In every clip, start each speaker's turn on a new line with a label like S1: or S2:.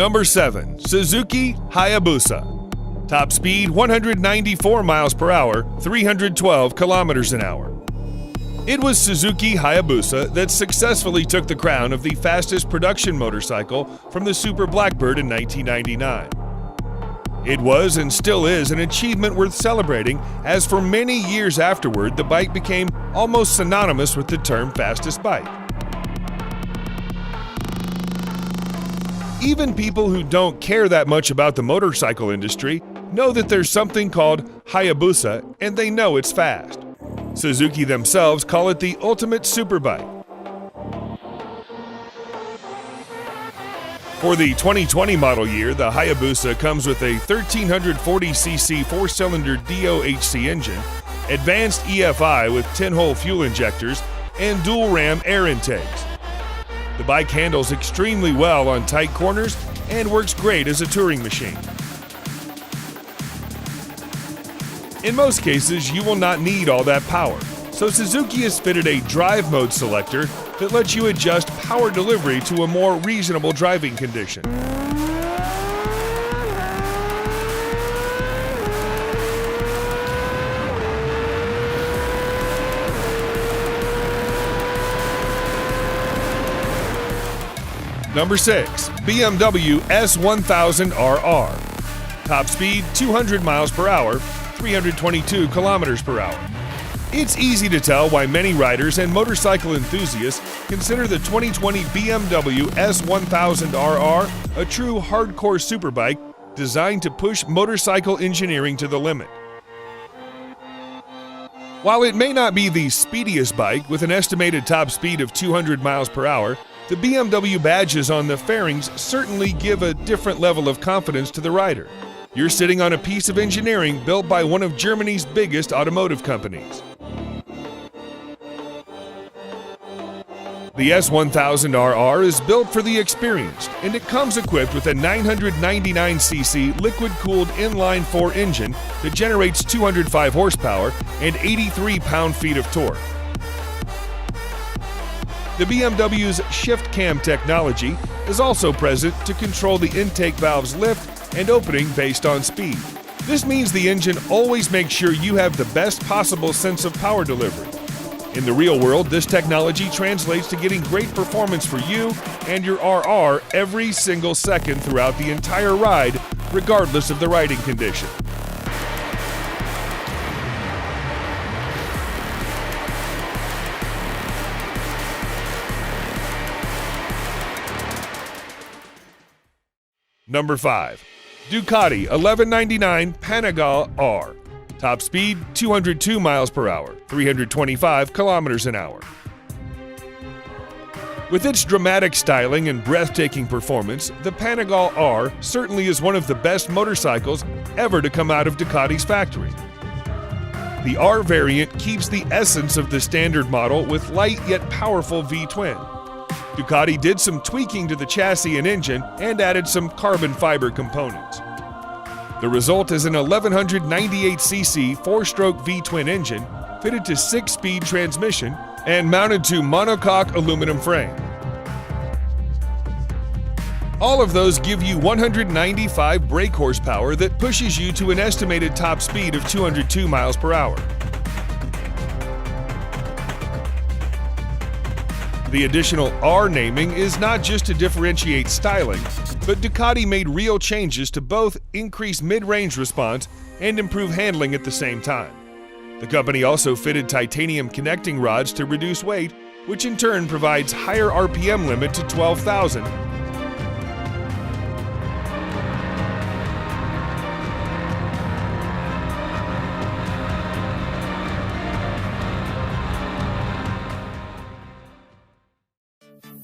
S1: Number 7. Suzuki Hayabusa. Top speed 194 miles per hour, 312 kilometers an hour. It was Suzuki Hayabusa that successfully took the crown of the fastest production motorcycle from the Super Blackbird in 1999. It was and still is an achievement worth celebrating, as for many years afterward, the bike became almost synonymous with the term fastest bike. Even people who don't care that much about the motorcycle industry know that there's something called Hayabusa, and they know it's fast. Suzuki themselves call it the ultimate superbike. For the 2020 model year, the Hayabusa comes with a 1340cc four-cylinder DOHC engine, advanced EFI with 10-hole fuel injectors, and dual-ram air intakes. The bike handles extremely well on tight corners and works great as a touring machine. In most cases, you will not need all that power, so Suzuki has fitted a drive mode selector that lets you adjust power delivery to a more reasonable driving condition. Number 6. BMW S1000RR. Top speed 200 miles per hour, 322 kilometers per hour. It's easy to tell why many riders and motorcycle enthusiasts consider the 2020 BMW S1000RR a true hardcore superbike designed to push motorcycle engineering to the limit. While it may not be the speediest bike with an estimated top speed of 200 miles per hour, the BMW badges on the fairings certainly give a different level of confidence to the rider. You're sitting on a piece of engineering built by one of Germany's biggest automotive companies. The S1000RR is built for the experienced, and it comes equipped with a 999cc liquid-cooled inline-4 engine that generates 205 horsepower and 83 pound-feet of torque. The BMW's Shift Cam technology is also present to control the intake valve's lift and opening based on speed. This means the engine always makes sure you have the best possible sense of power delivery. In the real world, this technology translates to getting great performance for you and your RR every single second throughout the entire ride, regardless of the riding condition. Number 5. Ducati 1199 Panigale R. Top speed 202 miles per hour, 325 kilometers an hour. With its dramatic styling and breathtaking performance, the Panigale R certainly is one of the best motorcycles ever to come out of Ducati's factory. The R variant keeps the essence of the standard model with light yet powerful V-twin. Ducati did some tweaking to the chassis and engine and added some carbon fiber components. The result is an 1198cc 4-stroke V-twin engine fitted to 6-speed transmission and mounted to monocoque aluminum frame. All of those give you 195 brake horsepower that pushes you to an estimated top speed of 202 miles per hour. The additional R naming is not just to differentiate styling, but Ducati made real changes to both increase mid-range response and improve handling at the same time. The company also fitted titanium connecting rods to reduce weight, which in turn provides higher RPM limit to 12,000.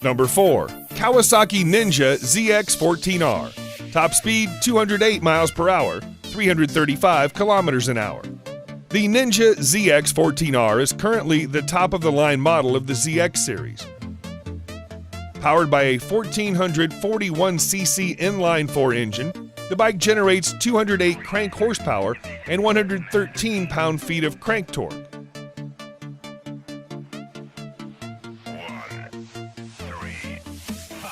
S1: Number 4. Kawasaki Ninja ZX14R. Top speed 208 miles per hour, 335 kilometers an hour. The Ninja ZX14R is currently the top-of-the-line model of the ZX series. Powered by a 1441cc inline-4 engine, the bike generates 208 crank horsepower and 113 pound-feet of crank torque.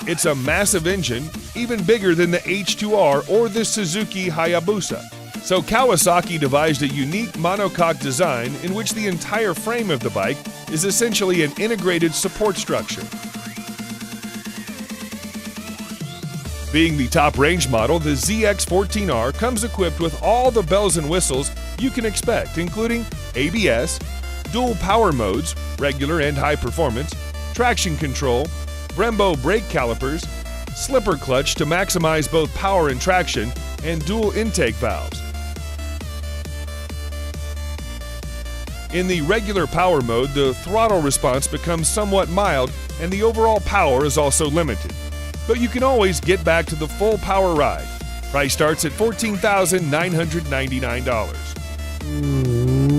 S1: It's a massive engine, even bigger than the H2R or the Suzuki Hayabusa. So Kawasaki devised a unique monocoque design in which the entire frame of the bike is essentially an integrated support structure. Being the top range model, the ZX14R comes equipped with all the bells and whistles you can expect, including ABS, dual power modes, regular and high performance, traction control, Brembo brake calipers, slipper clutch to maximize both power and traction, and dual intake valves. In the regular power mode, the throttle response becomes somewhat mild and the overall power is also limited. But you can always get back to the full power ride. Price starts at $14,999.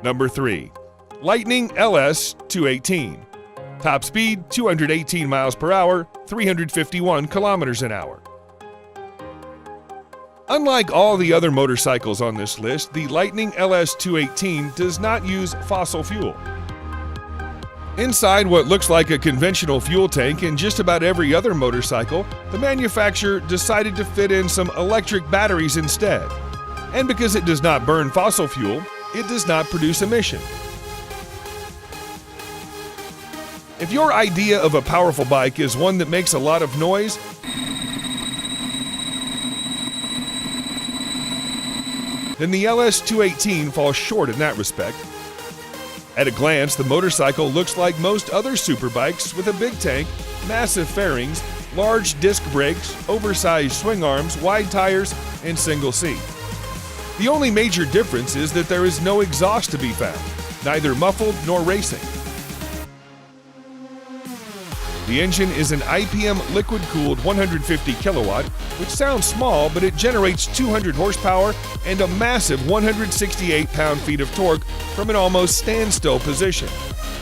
S1: Number 3. Lightning LS 218. Top speed 218 miles per hour, 351 kilometers an hour. Unlike all the other motorcycles on this list, the Lightning LS 218 does not use fossil fuel. Inside what looks like a conventional fuel tank in just about every other motorcycle, the manufacturer decided to fit in some electric batteries instead. And because it does not burn fossil fuel, it does not produce emission. If your idea of a powerful bike is one that makes a lot of noise, then the LS218 falls short in that respect. At a glance, the motorcycle looks like most other superbikes with a big tank, massive fairings, large disc brakes, oversized swing arms, wide tires, and single seat. The only major difference is that there is no exhaust to be found, neither muffled nor racing. The engine is an IPM liquid-cooled 150 kilowatt, which sounds small, but it generates 200 horsepower and a massive 168 pound-feet of torque from an almost standstill position.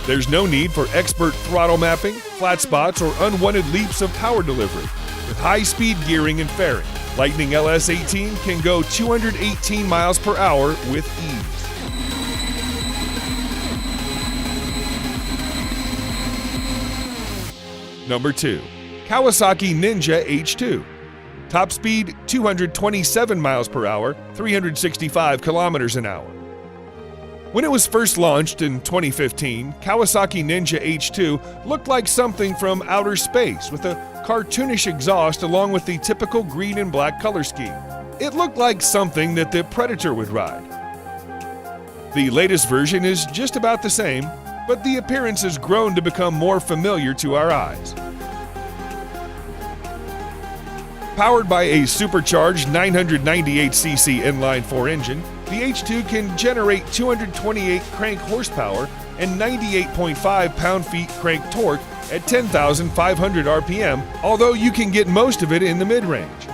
S1: There's no need for expert throttle mapping, flat spots, or unwanted leaps of power delivery. With high-speed gearing and fairing, Lightning LS18 can go 218 miles per hour with ease. Number 2. Kawasaki Ninja H2. Top speed 227 miles per hour, 365 kilometers an hour. When it was first launched in 2015, Kawasaki Ninja H2 looked like something from outer space with a cartoonish exhaust along with the typical green and black color scheme. It looked like something that the Predator would ride. The latest version is just about the same, but the appearance has grown to become more familiar to our eyes. Powered by a supercharged 998cc inline-4 engine, the H2 can generate 228 crank horsepower and 98.5 pound-feet crank torque at 10,500 RPM, although you can get most of it in the mid-range.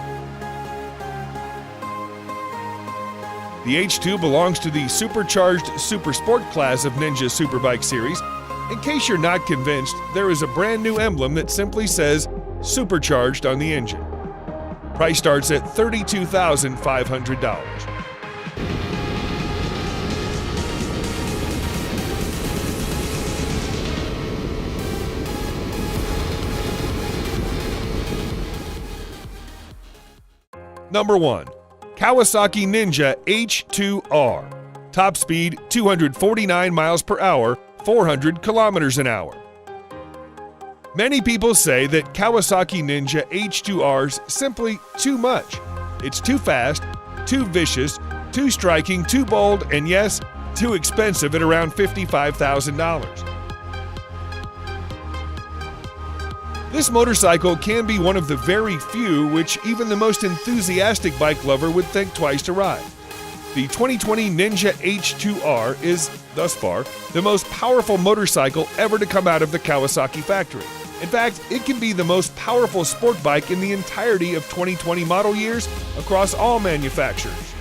S1: The H2 belongs to the supercharged Super Sport class of Ninja Superbike series. In case you're not convinced, there is a brand new emblem that simply says Supercharged on the engine. Price starts at $32,500. Number 1. Kawasaki Ninja H2R. Top speed 249 miles per hour, 400 kilometers an hour. Many people say that Kawasaki Ninja H2R's simply too much. It's too fast, too vicious, too striking, too bold, and yes, too expensive at around $55,000. This motorcycle can be one of the very few which even the most enthusiastic bike lover would think twice to ride. The 2020 Ninja H2R is, thus far, the most powerful motorcycle ever to come out of the Kawasaki factory. In fact, it can be the most powerful sport bike in the entirety of 2020 model years across all manufacturers.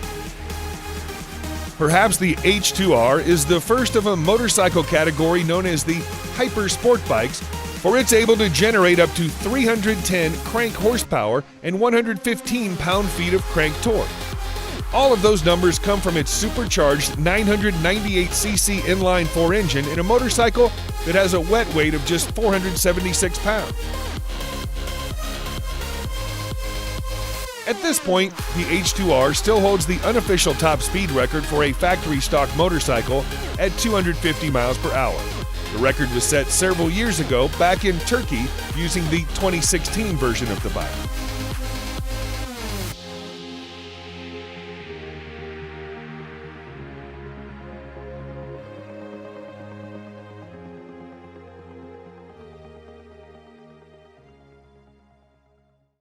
S1: Perhaps the H2R is the first of a motorcycle category known as the hyper sport bikes, for it's able to generate up to 310 crank horsepower and 115 pound-feet of crank torque. All of those numbers come from its supercharged 998cc inline-4 engine in a motorcycle that has a wet weight of just 476 pounds. At this point, the H2R still holds the unofficial top speed record for a factory-stock motorcycle at 250 miles per hour. The record was set several years ago back in Turkey using the 2016 version of the bike.